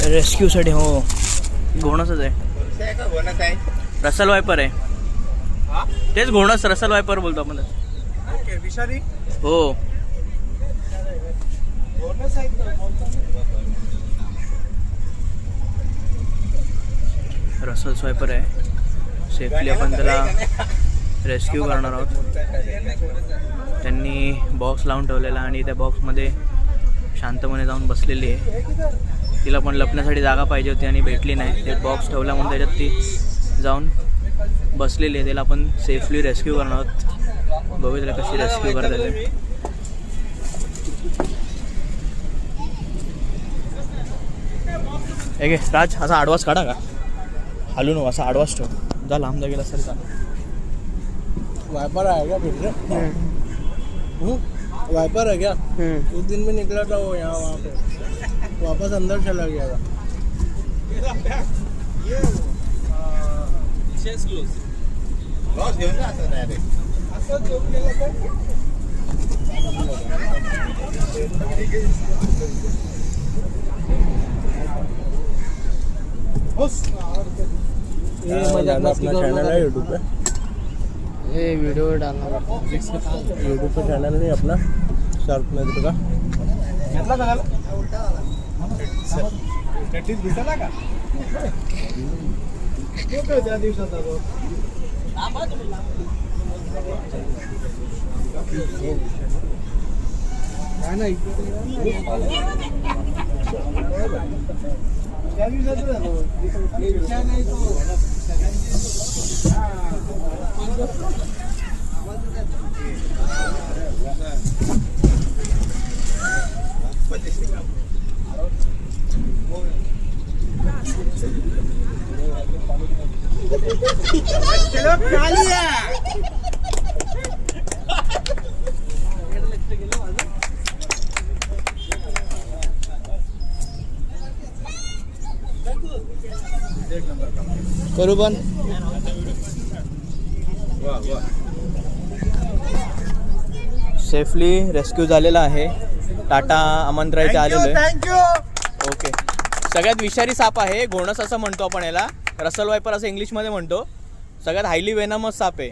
रेस्क्यूसाठी. हो घोणसच आहे, Russell viper आहे. तेच घोणस, रसल वायपर बोलतो आपण. विषारी हो. रसल स्वायपर आहे. सेफली आपण त्याला रेस्क्यू करणार आहोत. त्यांनी बॉक्स लावून ठेवलेला आणि त्या बॉक्समध्ये शांतपणे जाऊन बसलेली आहे. तिला पण लपण्यासाठी जागा पाहिजे होती आणि भेटली नाही. ते बॉक्स ठेवला म्हणून त्याच्यात ती जाऊन बसलेली आहे. त्याला आपण सेफली रेस्क्यू करणार आहोत. बघू त्याला कशी रेस्क्यू करता येते. एक राज असा आडवास काढा का, हालू नको, असा आडवास ठेव. जा लांब जा गेला सर. जा वाइपर है क्या फिर से? वाइपर है क्या? उस दिन में निकला था वो यहाँ वहाँ पे, वापस अंदर चला गया था. ये अपना चैनल है यूट्यूब पे. ये वीडियो डालना यूट्यूब पे चैनल नहीं अपना, शार्प मित्र का. करू पण. सेफली रेस्क्यू झालेला आहे. टाटा आमंत्रायचे आलेलो आहे. थँक्यू. ओके. सगळ्यात विषारी साप आहे घोणस असं म्हणतो आपण याला. रसल वायपर असं इंग्लिशमध्ये म्हणतो. सगळ्यात हायली वेनमस साप आहे.